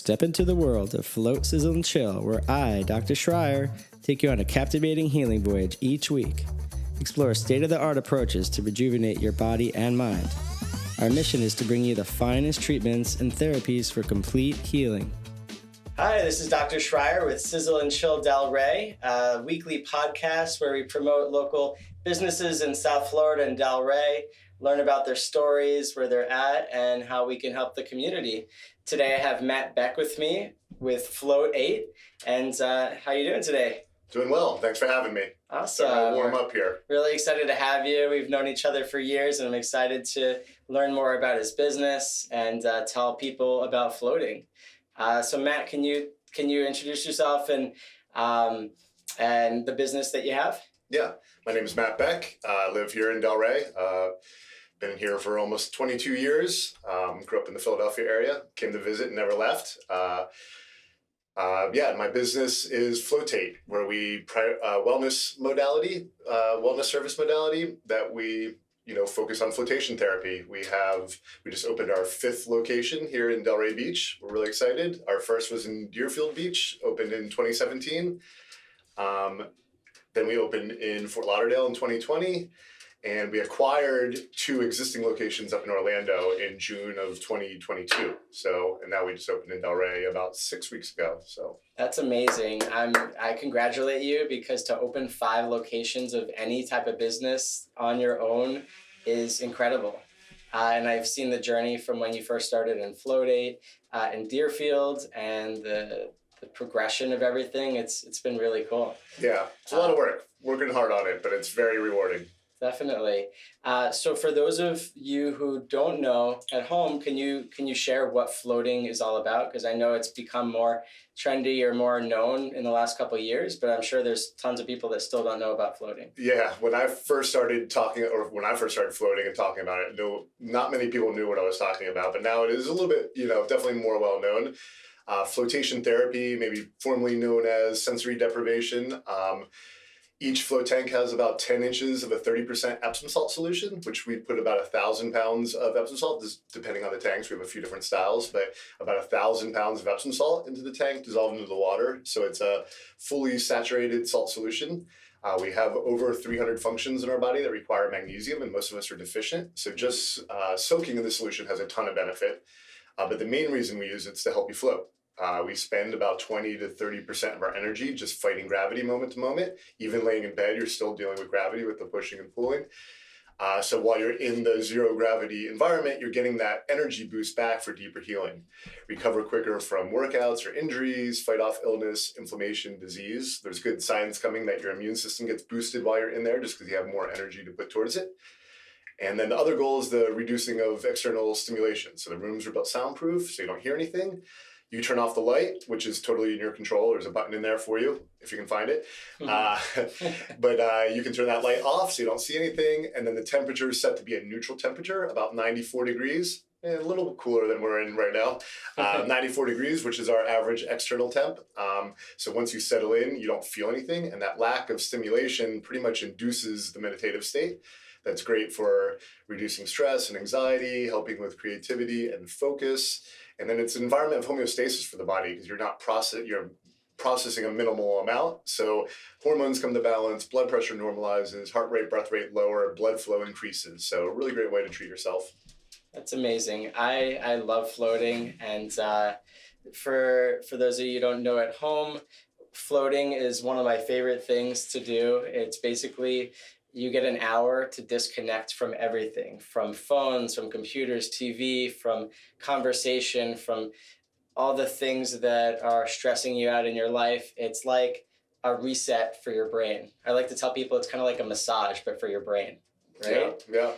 Step into the world of Float, Sizzle, and Chill, where I, Dr. Schrier, take you on a captivating healing voyage each week. Explore state-of-the-art approaches to rejuvenate your body and mind. Our mission is to bring you the finest treatments and therapies for complete healing. Hi, this is Dr. Schrier with Sizzle and Chill Delray, a weekly podcast where we promote local businesses in South Florida and Delray, learn about their stories, where they're at, and how we can help the community. Today I have Matt Beck with me with Floatation. And how you doing today? Doing well. Thanks for having me. Awesome. Warm up here. Really excited to have you. We've known each other for years, and I'm excited to learn more about his business and tell people about floating. So Matt, can you introduce yourself and the business that you have? Yeah, my name is Matt Beck. I live here in Delray. Been here for almost 22 years. Grew up in the Philadelphia area. Came to visit and never left. My business is Floatate, where we wellness service modality that we focus on flotation therapy. We just opened our 5th location here in Delray Beach. We're really excited. Our first was in Deerfield Beach, opened in 2017. Then we opened in Fort Lauderdale in 2020, and we acquired 2 existing locations up in Orlando in June of 2022. And now we just opened in Delray about 6 weeks ago. So that's amazing. I congratulate you, because to open 5 locations of any type of business on your own is incredible. And I've seen the journey from when you first started in Floatate in Deerfield, and the progression of everything. It's been really cool. Yeah, it's a lot of work. Working hard on it, but it's very rewarding. Definitely. So for those of you who don't know at home, can you share what floating is all about? Because I know it's become more trendy or more known in the last couple of years, but I'm sure there's tons of people that still don't know about floating. Yeah, when I first started floating and talking about it, not many people knew what I was talking about, but now it is a little bit, definitely more well known. Floatation therapy, maybe formerly known as sensory deprivation. Each float tank has about 10 inches of a 30% Epsom salt solution, which we put about 1,000 pounds of Epsom salt, depending on the tanks. We have a few different styles, but about 1,000 pounds of Epsom salt into the tank, dissolved into the water. So it's a fully saturated salt solution. We have over 300 functions in our body that require magnesium, and most of us are deficient. So just soaking in the solution has a ton of benefit. But the main reason we use it is to help you float. We spend about 20 to 30% of our energy just fighting gravity moment to moment. Even laying in bed, you're still dealing with gravity with the pushing and pulling. So while you're in the zero gravity environment, you're getting that energy boost back for deeper healing. Recover quicker from workouts or injuries, fight off illness, inflammation, disease. There's good science coming that your immune system gets boosted while you're in there just because you have more energy to put towards it. And then the other goal is the reducing of external stimulation. So the rooms are built soundproof, so you don't hear anything. You turn off the light, which is totally in your control. There's a button in there for you, if you can find it. But you can turn that light off so you don't see anything. And then the temperature is set to be a neutral temperature, about 94 degrees, a little bit cooler than we're in right now. 94 degrees, which is our average external temp. So once you settle in, you don't feel anything. And that lack of stimulation pretty much induces the meditative state. That's great for reducing stress and anxiety, helping with creativity and focus. And then it's an environment of homeostasis for the body, because you're processing a minimal amount. So hormones come to balance, blood pressure normalizes, heart rate, breath rate lower, blood flow increases. So a really great way to treat yourself. That's amazing. I love floating. And for those of you who don't know at home, floating is one of my favorite things to do. It's basically, you get an hour to disconnect from everything, from phones, from computers, TV, from conversation, from all the things that are stressing you out in your life. It's like a reset for your brain. I like to tell people it's kind of like a massage, but for your brain, right? Yeah.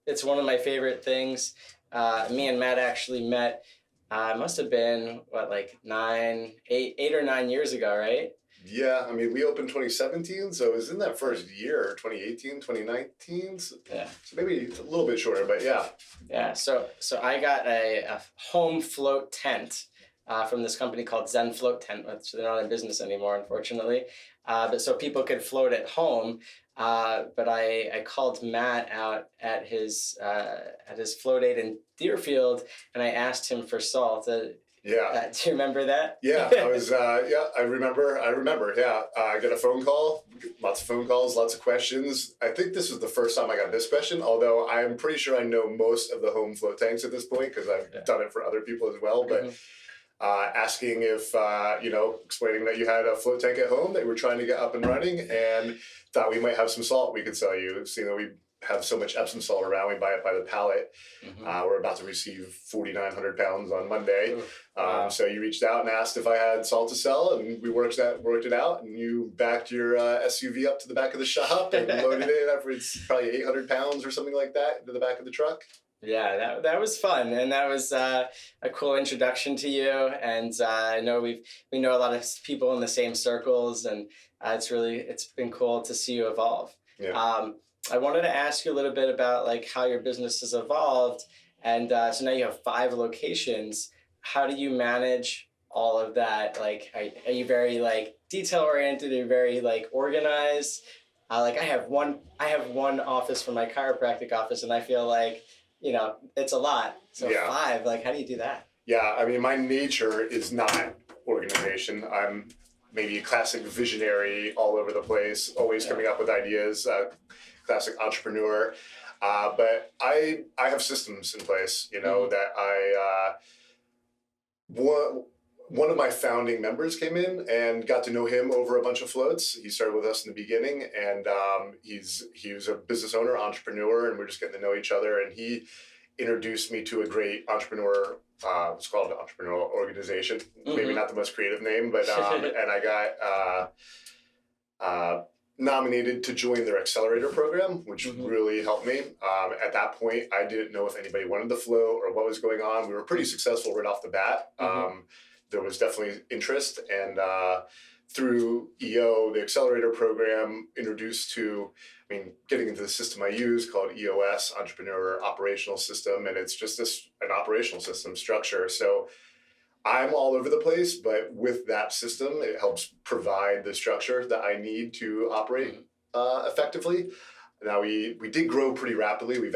It's one of my favorite things. Me and Matt actually met, must have been, 8 or 9 years ago, right? Yeah, I mean, we opened 2017, so it was in that first year, 2018, 2019. So maybe a little bit shorter, but yeah. Yeah, so I got a home float tent from this company called Zen Float Tent, which they're not in business anymore, unfortunately. But so people could float at home. But I called Matt out at his Floatate in Deerfield, and I asked him for salt. Yeah. Do you remember that? Yeah, I was. Yeah, I remember. Yeah, I got a phone call. Lots of phone calls. Lots of questions. I think this was the first time I got this question. Although I'm pretty sure I know most of the home float tanks at this point because I've done it for other people as well. But asking if explaining that you had a float tank at home that you were trying to get up and running, and thought we might have some salt we could sell you. So, we have so much Epsom salt around, we buy it by the pallet. We're about to receive 4,900 pounds on Monday. Wow. So you reached out and asked if I had salt to sell, and we worked it out, and you backed your SUV up to the back of the shop and loaded it up. It's probably 800 pounds or something like that into the back of the truck. Yeah, that was fun, and that was a cool introduction to you. And I know we know a lot of people in the same circles, and it's been cool to see you evolve. Yeah. I wanted to ask you a little bit about like how your business has evolved, and so now you have 5 locations. How do you manage all of that? Like, are you very like detail oriented? Are you very like organized? Like I have one office for my chiropractic office, and I feel like it's a lot. So Yeah. 5, like how do you do that? Yeah, I mean, my nature is not organization. I'm maybe a classic visionary all over the place, always coming up with ideas. Classic entrepreneur, but I have systems in place, that one of my founding members came in and got to know him over a bunch of floats. He started with us in the beginning, and he was a business owner, entrepreneur, and we're just getting to know each other. And he introduced me to a great entrepreneur. It's called an entrepreneurial organization. Maybe not the most creative name, but and I got nominated to join their accelerator program, which really helped me. At that point, I didn't know if anybody wanted the flow or what was going on. We were pretty successful right off the bat. There was definitely interest, and through EO, the accelerator program introduced to, getting into the system I use called EOS, Entrepreneur Operational System, and it's just an operational system structure. So I'm all over the place, but with that system, it helps provide the structure that I need to operate effectively. Now, we did grow pretty rapidly. We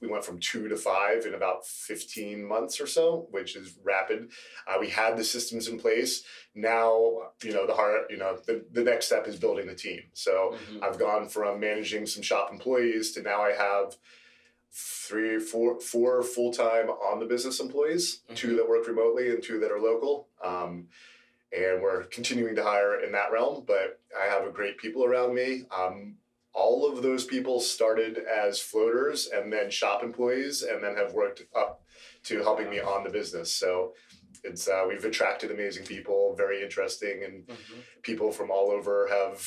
went from 2 to 5 in about 15 months or so, which is rapid. We had the systems in place. Now, the next step is building the team. So I've gone from managing some shop employees to now I have 4 full-time on the business employees, 2 that work remotely and 2 that are local. And we're continuing to hire in that realm, but I have a great people around me. All of those people started as floaters and then shop employees, and then have worked up to helping me on the business. So it's we've attracted amazing people, very interesting, and people from all over have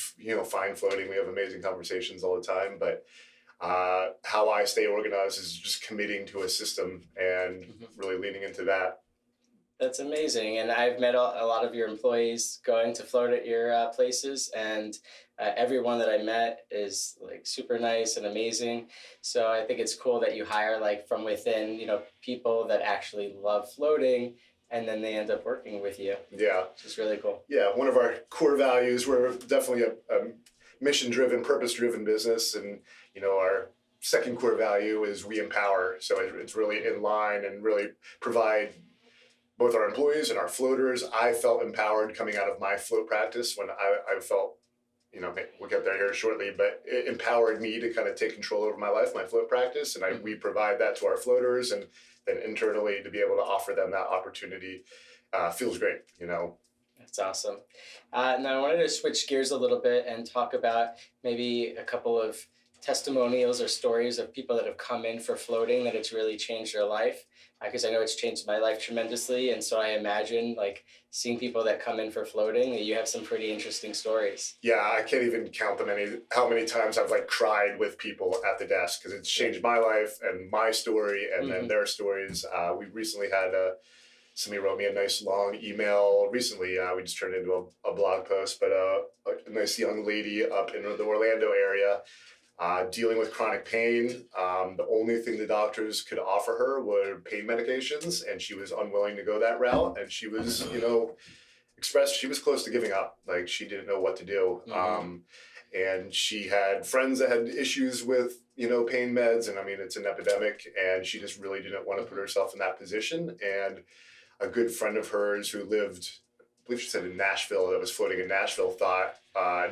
fine floating. We have amazing conversations all the time, but how I stay organized is just committing to a system and really leaning into that. That's amazing. And I've met a lot of your employees going to float at your places, and everyone that I met is like super nice and amazing. So I think it's cool that you hire like from within, people that actually love floating, and then they end up working with you. Yeah. Which is really cool. Yeah. One of our core values, we're definitely a mission-driven, purpose-driven business. And, our second core value is we empower. So it's really in line and really provide both our employees and our floaters. I felt empowered coming out of my float practice when I felt, we'll get there here shortly, but it empowered me to kind of take control over my life, my float practice. And we provide that to our floaters, and then internally to be able to offer them that opportunity feels great, That's awesome. Now I wanted to switch gears a little bit and talk about maybe a couple of testimonials or stories of people that have come in for floating that it's really changed their life, because I know it's changed my life tremendously. And so I imagine like seeing people that come in for floating, you have some pretty interesting stories. Yeah, I can't even count how many times I've like cried with people at the desk, because it's changed my life and my story, and then their stories. We recently had somebody wrote me a nice long email recently. We just turned it into a blog post, but a nice young lady up in the Orlando area, dealing with chronic pain. The only thing the doctors could offer her were pain medications, and she was unwilling to go that route. And she was, expressed she was close to giving up. Like, she didn't know what to do. And she had friends that had issues with, pain meds. And it's an epidemic, and she just really didn't want to put herself in that position. And a good friend of hers who lived, I believe she said in Nashville, that was floating in Nashville,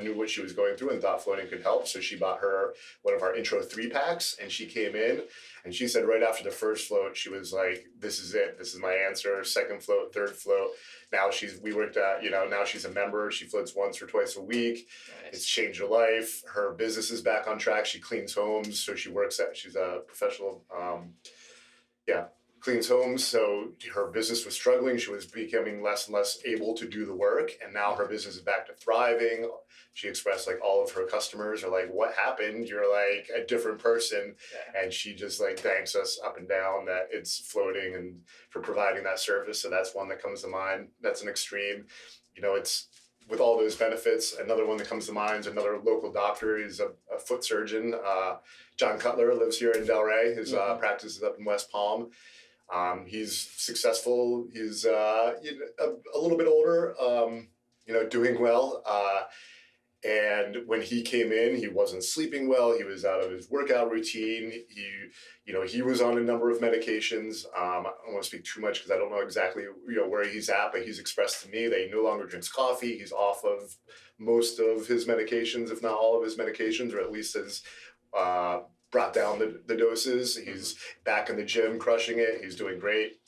knew what she was going through and thought floating could help. So she bought her one of our intro 3-packs, and she came in and she said right after the first float, she was like, this is it. This is my answer. Second float, third float. Now now she's a member. She floats once or twice a week. Nice. It's changed her life. Her business is back on track. She cleans homes. So she's a professional, cleans homes. So her business was struggling. She was becoming less and less able to do the work. And now her business is back to thriving. She expressed like all of her customers are like, what happened? You're like a different person. Yeah. And she just like thanks us up and down that it's floating and for providing that service. So that's one that comes to mind. That's an extreme. It's with all those benefits. Another one that comes to mind is another local doctor. He's a foot surgeon. John Cutler lives here in Delray. His practice is up in West Palm. He's successful. He's a little bit older, doing well. And when he came in, he wasn't sleeping well. He was out of his workout routine. He was on a number of medications. I don't want to speak too much because I don't know exactly where he's at, but he's expressed to me that he no longer drinks coffee. He's off of most of his medications, if not all of his medications, or at least has brought down the doses. He's back in the gym, crushing it. He's doing great.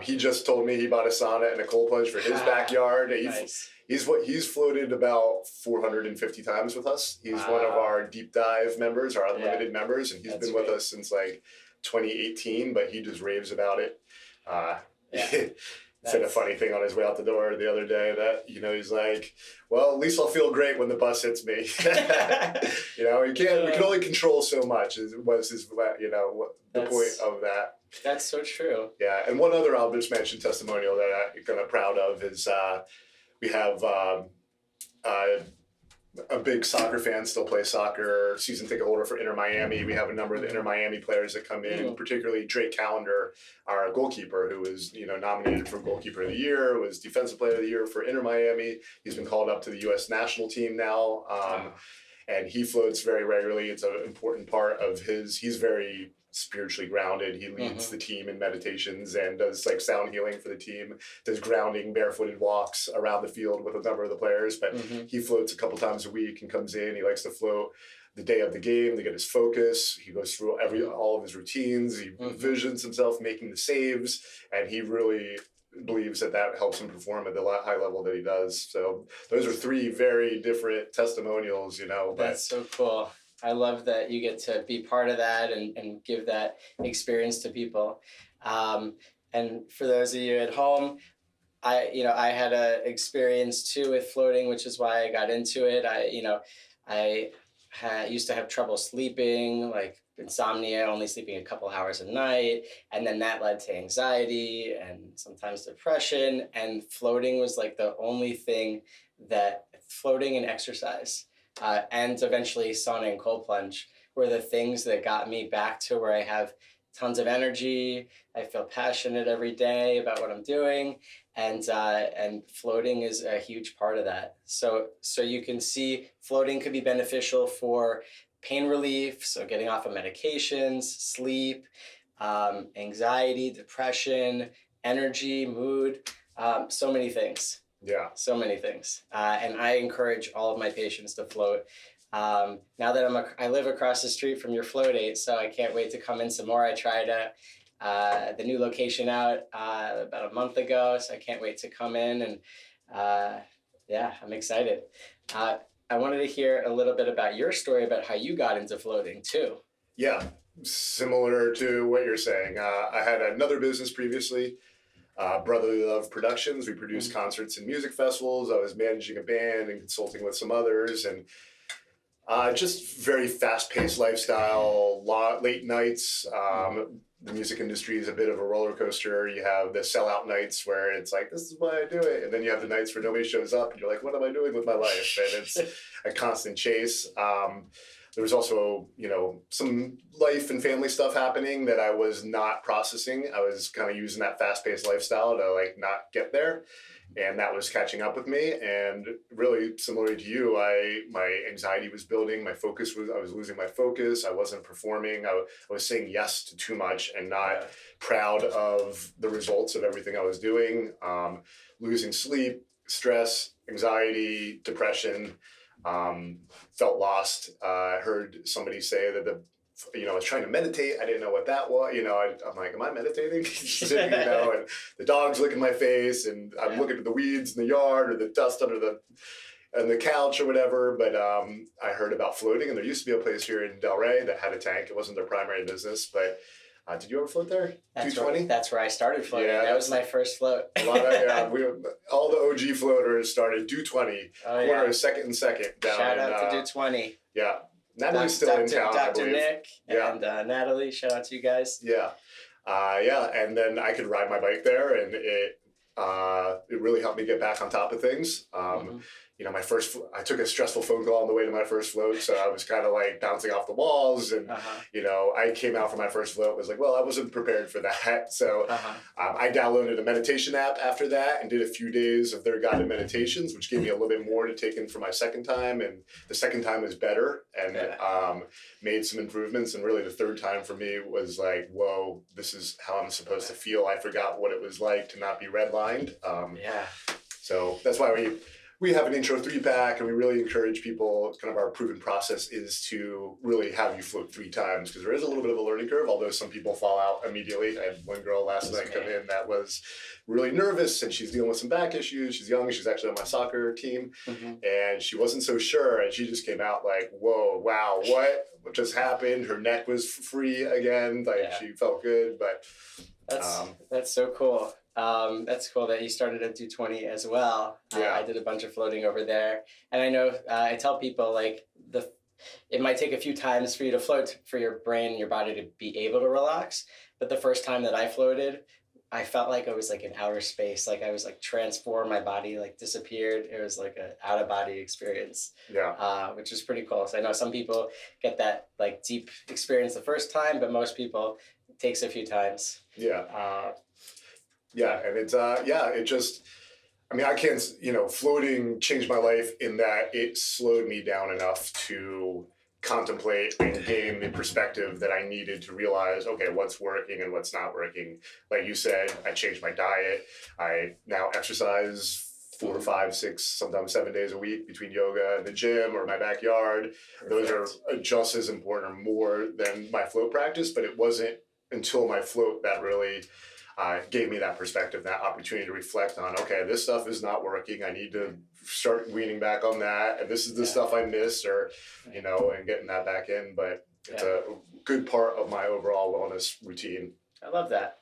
He just told me he bought a sauna and a cold plunge for his backyard. Nice. He's floated about 450 times with us. He's one of our deep dive members, our unlimited members, and he's been with us since like 2018. But he just raves about it. Said a funny thing on his way out the door the other day that he's like, well, at least I'll feel great when the bus hits me. We can only control so much. Was his the point of that. That's so true. Yeah, and one other I'll just mention testimonial that I'm kind of proud of is we have a big soccer fan, still plays soccer, season ticket holder for Inter Miami. We have a number of the Inter Miami players that come in, particularly Drake Callender, our goalkeeper, who was nominated for goalkeeper of the year, was defensive player of the year for Inter Miami. He's been called up to the U.S. national team now, and he floats very regularly. It's an important part of he's very spiritually grounded. He leads the team in meditations and does like sound healing for the team, does grounding, barefooted walks around the field with a number of the players, but he floats a couple times a week and comes in. He likes to float the day of the game to get his focus. He goes through all of his routines. He envisions himself making the saves, and he really believes that helps him perform at the high level that he does. So those are 3 very different testimonials, That's so cool. I love that you get to be part of that and give that experience to people. And for those of you at home, I had an experience too with floating, which is why I got into it. I used to have trouble sleeping, like insomnia, only sleeping a couple hours a night. And then that led to anxiety and sometimes depression. And floating was like the only thing floating and exercise. And eventually sauna and cold plunge were the things that got me back to where I have tons of energy. I feel passionate every day about what I'm doing, and floating is a huge part of that. So you can see floating could be beneficial for pain relief, so getting off of medications, sleep, anxiety, depression, energy, mood, so many things. Yeah. So many things. And I encourage all of my patients to float. Now that I live across the street from your Floatate, so I can't wait to come in some more. I tried the new location out about a month ago, so I can't wait to come in. And I'm excited. I wanted to hear a little bit about your story about how you got into floating too. Yeah, similar to what you're saying. I had another business previously. Brotherly Love Productions. We produced concerts and music festivals. I was managing a band and consulting with some others, and just very fast-paced lifestyle, late nights. The music industry is a bit of a roller coaster. You have the sellout nights where it's like, this is why I do it. And then you have the nights where nobody shows up and you're like, what am I doing with my life? And it's a constant chase. there was also, some life and family stuff happening that I was not processing. I was kind of using that fast-paced lifestyle to like not get there. And that was catching up with me. And really similar to you, my anxiety was building. I was losing my focus. I wasn't performing. I was saying yes to too much and not proud of the results of everything I was doing. Losing sleep, stress, anxiety, depression, felt lost. I heard somebody say that I was trying to meditate. I didn't know what that was. I'm like, am I meditating? And the dog's licking my face, and I'm looking at the weeds in the yard or the dust under the couch or whatever. But I heard about floating, and there used to be a place here in Delray that had a tank. It wasn't their primary business, but did you ever float there? That's 220? Right. That's where I started floating. Yeah, that was my first float. All the OG floaters started 220. Corner second and second. Down Shout out to 220. Yeah. Natalie's still in town, I Dr. believe. Nick and Natalie, shout out to you guys. Yeah. And then I could ride my bike there, and it really helped me get back on top of things. I took a stressful phone call on the way to my first float, so I was kind of like bouncing off the walls, and I came out for my first float, was like, well, I wasn't prepared for that. So I downloaded a meditation app after that and did a few days of their guided meditations, which gave me a little bit more to take in for my second time, and the second time was better, and made some improvements. And really the third time for me was like, whoa, this is how I'm supposed to feel. I forgot what it was like to not be redlined. So that's why we have an intro 3-pack, and we really encourage people, kind of our proven process is to really have you float 3 times, because there is a little bit of a learning curve, although some people fall out immediately. I had one girl last night come in that was really nervous, and she's dealing with some back issues. She's young. She's actually on my soccer team, and she wasn't so sure, and she just came out like, whoa, wow, what just happened? Her neck was free again. She felt good, but that's so cool. That's cool that you started at 220 as well. I did a bunch of floating over there. And I know I tell people like it might take a few times for you to float for your brain and your body to be able to relax. But the first time that I floated, I felt like I was like in outer space. Like I was like transformed, my body like disappeared. It was like an out of body experience. Which is pretty cool. So I know some people get that like deep experience the first time, but most people it takes a few times. And it's, it just, I can't, floating changed my life in that it slowed me down enough to contemplate and gain the perspective that I needed to realize, okay, what's working and what's not working. Like you said, I changed my diet. I now exercise 4, 5, 6, sometimes 7 days a week between yoga and the gym or my backyard. Perfect. Those are just as important or more than my float practice, but it wasn't until my float that really gave me that perspective, that opportunity to reflect on, okay, this stuff is not working. I need to start weaning back on that. And this is the stuff I miss, or, and getting that back in. But it's a good part of my overall wellness routine. I love that.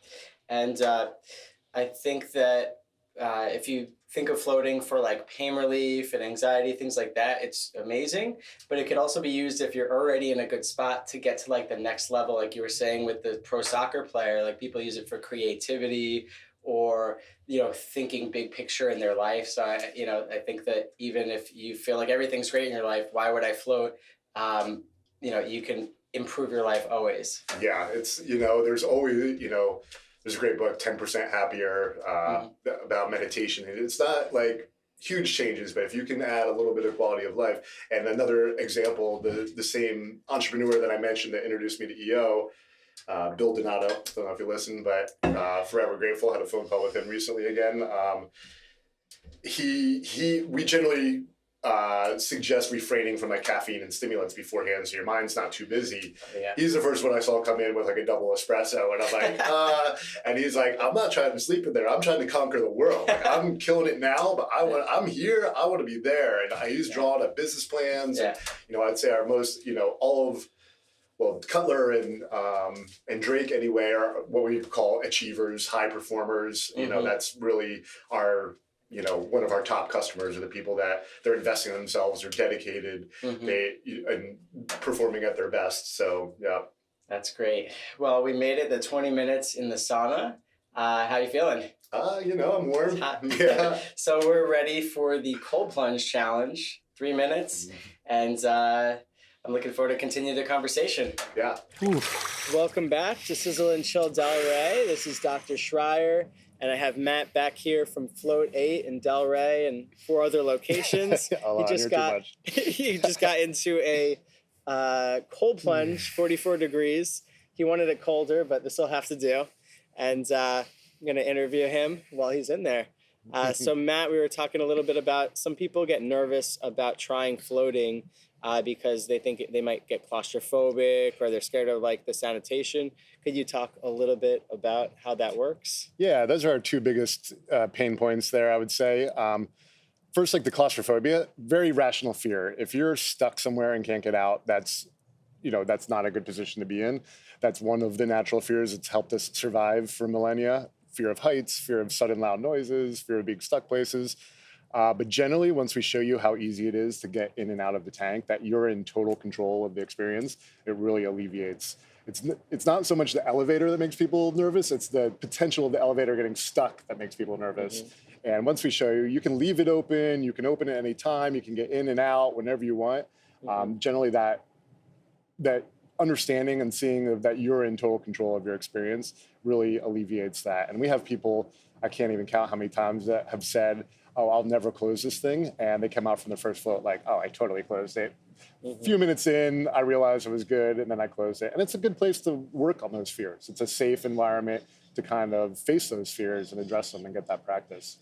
And I think that if you think of floating for like pain relief and anxiety, things like that, it's amazing. But it could also be used if you're already in a good spot to get to like the next level, like you were saying with the pro soccer player. Like people use it for creativity or thinking big picture in their life. So I think that even if you feel like everything's great in your life, why would I float? You can improve your life always. Yeah, it's there's always there's a great book, 10% Happier, about meditation. And it's not like huge changes, but if you can add a little bit of quality of life. And another example, the same entrepreneur that I mentioned that introduced me to EO, Bill Donato, don't know if you listen, but forever grateful, had a phone call with him recently again. We generally suggest refraining from like caffeine and stimulants beforehand so your mind's not too busy. He's the first one I saw come in with like a double espresso, and I'm like, and he's like, I'm not trying to sleep in there. I'm trying to conquer the world. Like, I'm killing it now, but I'm here. I want to be there. And he's drawing up business plans. And, I'd say our most, all of, Cutler and Drake anyway are what we call achievers, high performers. That's really our one of our top customers are the people that they're investing in themselves, they're dedicated, and performing at their best. So, yeah. That's great. Well, we made it the 20 minutes in the sauna. How you feeling? I'm warm. Yeah. So we're ready for the cold plunge challenge, 3 minutes. And I'm looking forward to continue the conversation. Yeah. Welcome back to Sizzle and Chill Delray. This is Dr. Schrier, and I have Matt Beck here from Float8 in Delray and 4 other locations. He just got into a cold plunge, 44 degrees. He wanted it colder, but this will have to do. And I'm going to interview him while he's in there. So Matt, we were talking a little bit about some people get nervous about trying floating because they think they might get claustrophobic or they're scared of like the sanitation. Could you talk a little bit about how that works? Yeah, those are our 2 biggest pain points there, I would say. First, like the claustrophobia, very rational fear. If you're stuck somewhere and can't get out, that's not a good position to be in. That's one of the natural fears that's helped us survive for millennia. Fear of heights, fear of sudden loud noises, fear of being stuck places. But generally, once we show you how easy it is to get in and out of the tank, that you're in total control of the experience, it really alleviates. It's not so much the elevator that makes people nervous, it's the potential of the elevator getting stuck that makes people nervous. Mm-hmm. And once we show you, you can leave it open, you can open it any time, you can get in and out whenever you want. Mm-hmm. Generally, that understanding and seeing that you're in total control of your experience really alleviates that. And we have people, I can't even count how many times, that have said, oh, I'll never close this thing. And they come out from the first float like, oh, I totally closed it. Mm-hmm. A few minutes in, I realized it was good, and then I closed it. And it's a good place to work on those fears. It's a safe environment to kind of face those fears and address them and get that practice.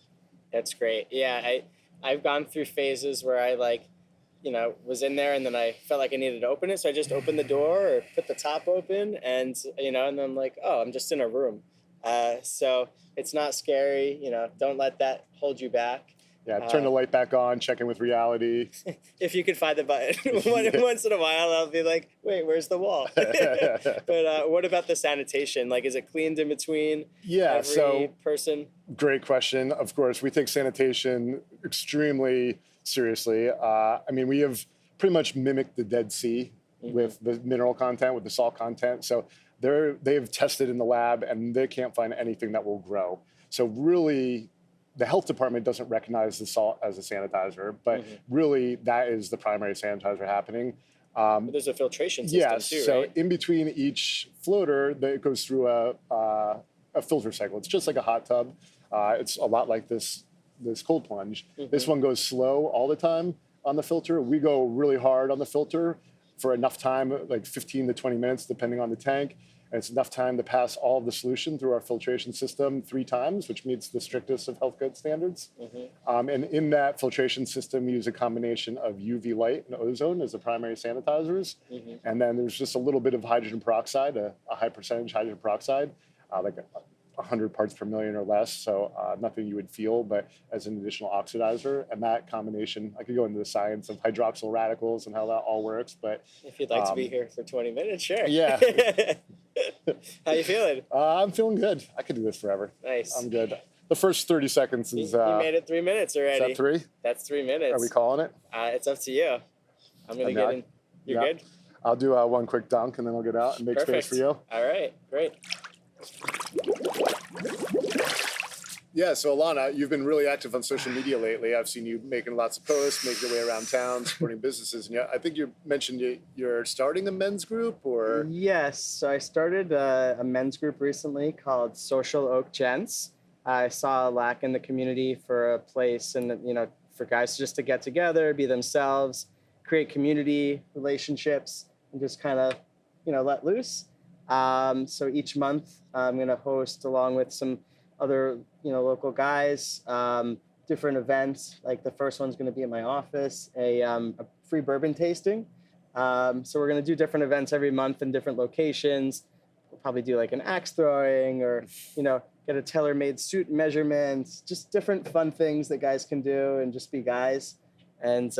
That's great. Yeah, I've gone through phases where I was in there and then I felt like I needed to open it. So I just opened the door or put the top open and then I'm like, oh, I'm just in a room. So it's not scary, don't let that hold you back. Yeah, turn the light back on, check in with reality. If you could find the button. Once in a while, I'll be like, wait, where's the wall? But what about the sanitation? Like, is it cleaned in between every person? Great question. Of course, we take sanitation extremely seriously. We have pretty much mimicked the Dead Sea with the mineral content, with the salt content. So they've tested in the lab and they can't find anything that will grow. So really, the health department doesn't recognize the salt as a sanitizer, but really that is the primary sanitizer happening. But there's a filtration system too, right? So in between each floater, it goes through a filter cycle. It's just like a hot tub. It's a lot like this cold plunge. This one goes slow all the time on the filter. We go really hard on the filter for enough time, like 15 to 20 minutes, depending on the tank. And it's enough time to pass all of the solution through our filtration system 3 times, which meets the strictest of health code standards. And in that filtration system, we use a combination of UV light and ozone as the primary sanitizers. And then there's just a little bit of hydrogen peroxide, a high percentage hydrogen peroxide, like 100 parts per million or less. So nothing you would feel, but as an additional oxidizer. And that combination, I could go into the science of hydroxyl radicals and how that all works. But if you'd like to be here for 20 minutes, sure. Yeah. How you feeling? I'm feeling good. I could do this forever. Nice. I'm good. The first 30 seconds is... You made it 3 minutes already. Is that 3? That's 3 minutes. Are we calling it? It's up to you. I'm going to get in. You're good? I'll do one quick dunk and then I'll get out and make space for you. All right. Great. Yeah, so Alana, you've been really active on social media lately. I've seen you making lots of posts, making your way around town, supporting businesses. And I think you mentioned you're starting a men's group, or? Yes, so I started a men's group recently called Social Oak Gents. I saw a lack in the community for a place and, for guys just to get together, be themselves, create community relationships, and just kind of, let loose. So each month I'm going to host, along with some other, local guys, different events. Like the first one's going to be in my office, a free bourbon tasting. So we're going to do different events every month in different locations. We'll probably do like an axe throwing or, get a tailor-made suit measurements, just different fun things that guys can do and just be guys. And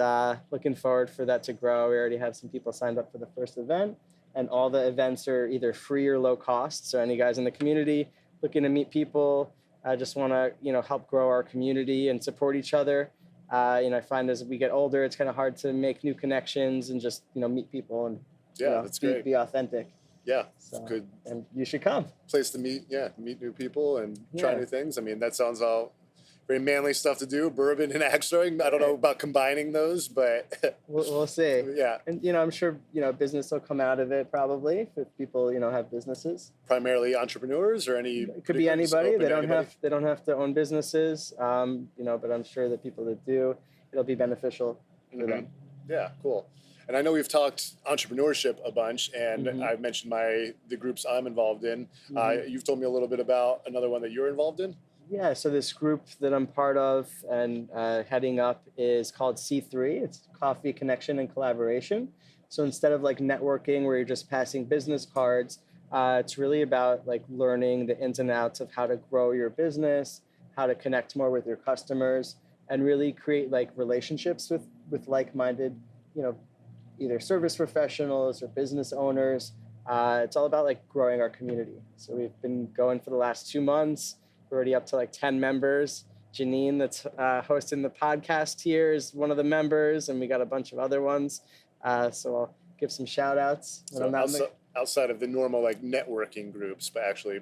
looking forward for that to grow. We already have some people signed up for the first event. And all the events are either free or low cost. So any guys in the community looking to meet people, I just want to, help grow our community and support each other. I find as we get older, it's kind of hard to make new connections and just, meet people and that's great. Be authentic. Yeah, so, good. And you should come. Place to meet new people and try new things. I mean, that sounds all very manly stuff to do, bourbon and axe throwing. I don't know about combining those, but we'll see. Yeah. And, I'm sure, business will come out of it probably if people, have businesses. Primarily entrepreneurs or any? It could be anybody. They don't have to own businesses, but I'm sure that people that do, it'll be beneficial for them. Yeah, cool. And I know we've talked entrepreneurship a bunch, and I've mentioned the groups I'm involved in. You've told me a little bit about another one that you're involved in. Yeah, so this group that I'm part of and heading up is called C3. It's Coffee, Connection, and Collaboration. So instead of like networking where you're just passing business cards, it's really about like learning the ins and outs of how to grow your business, how to connect more with your customers, and really create like relationships with like-minded, either service professionals or business owners. It's all about like growing our community. So we've been going for the last 2 months. We're already up to like 10 members. Janine, that's hosting the podcast here, is one of the members, and we got a bunch of other ones. So I'll give some shout outs. So outside of the normal like networking groups, but actually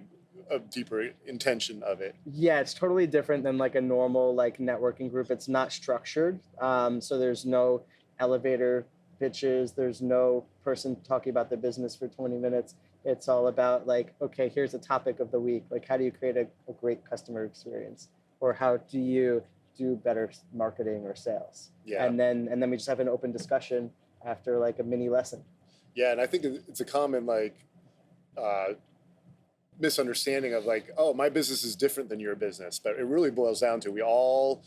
a deeper intention of it. Yeah, it's totally different than like a normal like networking group. It's not structured. So there's no elevator pitches. There's no person talking about the business for 20 minutes. It's all about like, okay, here's a topic of the week. Like, how do you create a great customer experience? Or how do you do better marketing or sales? Yeah. And then we just have an open discussion after like a mini lesson. Yeah, and I think it's a common like misunderstanding of like, oh, my business is different than your business. But it really boils down to we all,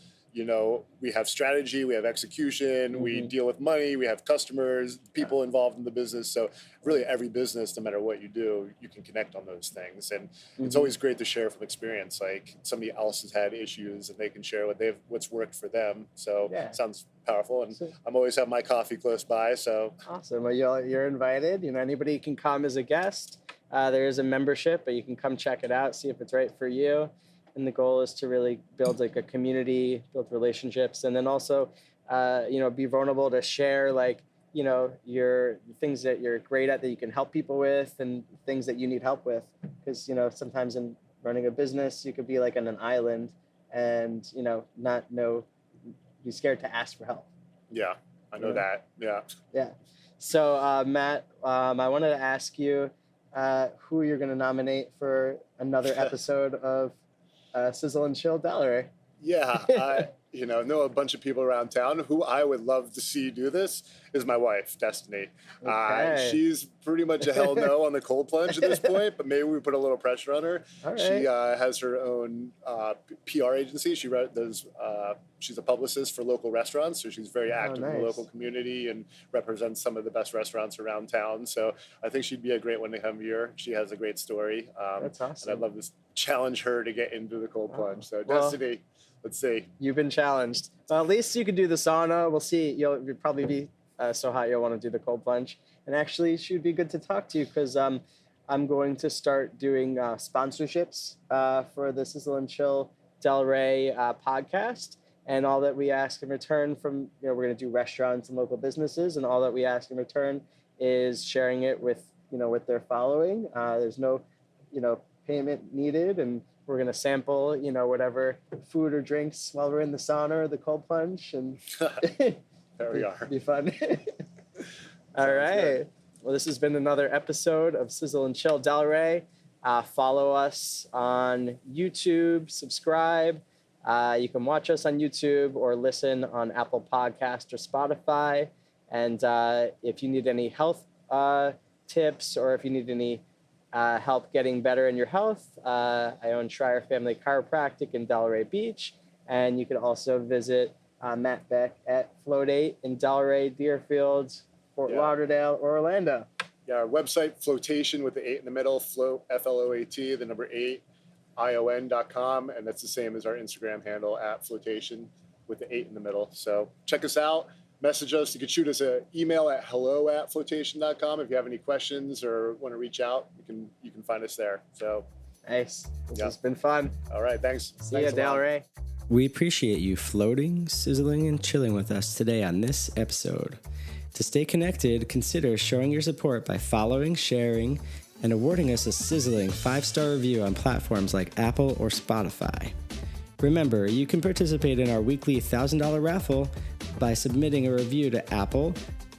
we have strategy, we have execution, we deal with money, we have customers, people involved in the business. So really every business, no matter what you do, you can connect on those things. And it's always great to share from experience. Like somebody else has had issues and they can share what's worked for them. So it sounds powerful. And I'm always have my coffee close by. So awesome. Well, you're invited. Anybody can come as a guest. There is a membership, but you can come check it out, see if it's right for you. And the goal is to really build like a community, build relationships, and then also, be vulnerable to share like, your things that you're great at that you can help people with and things that you need help with. Because, sometimes in running a business, you could be like on an island and, be scared to ask for help. Yeah, I know that. Yeah. Yeah. So, Matt, I wanted to ask you who you're going to nominate for another episode of Sizzle and Chill Delray. Yeah, I know a bunch of people around town. Who I would love to see do this is my wife, Destiny. Okay. She's pretty much a hell no on the cold plunge at this point, but maybe we put a little pressure on her. All right. She has her own PR agency. She's a publicist for local restaurants, so she's very active in the local community and represents some of the best restaurants around town. So I think she'd be a great one to come here. She has a great story. That's awesome. And I'd love to challenge her to get into the cold plunge. So Destiny, let's see. You've been challenged. Well, at least you could do the sauna. We'll see. You'll probably be so hot you'll want to do the cold plunge. And actually, she would be good to talk to you because I'm going to start doing sponsorships for the Sizzle and Chill Delray podcast. And all that we ask in return from, we're going to do restaurants and local businesses. And all that we ask in return is sharing it with their following. There's no, payment needed. And we're going to sample, whatever food or drinks while we're in the sauna or the cold plunge. And there we are. It'll be fun. All right. Good. Well, this has been another episode of Sizzle and Chill Delray. Follow us on YouTube, subscribe. You can watch us on YouTube or listen on Apple Podcast or Spotify. And if you need any health tips or if you need any help getting better in your health, I own Schrier Family Chiropractic in Delray Beach. And you can also visit Matt Beck at Floatate in Delray, Deerfield, Fort Lauderdale, or Orlando. Yeah, our website, Floatation with the 8 in the middle, float, F-L-O-A-T, the number 8, ION.com, and that's the same as our Instagram handle at Floatation with the 8 in the middle. So check us out, message us. You can shoot us an email at hello@floatation.com if you have any questions or want to reach out. You can find us there. So nice. This has been fun. All right, thanks. See ya, Delray. We appreciate you floating, sizzling, and chilling with us today on this episode. To stay connected, consider showing your support by following, sharing, and awarding us a sizzling 5-star review on platforms like Apple or Spotify. Remember, you can participate in our weekly $1,000 raffle by submitting a review to Apple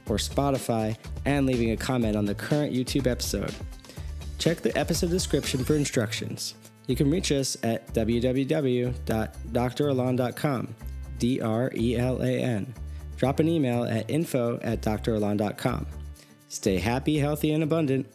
or Spotify and leaving a comment on the current YouTube episode. Check the episode description for instructions. You can reach us at www.dralon.com, DRELAN. Drop an email at info@dralon.com. Stay happy, healthy, and abundant.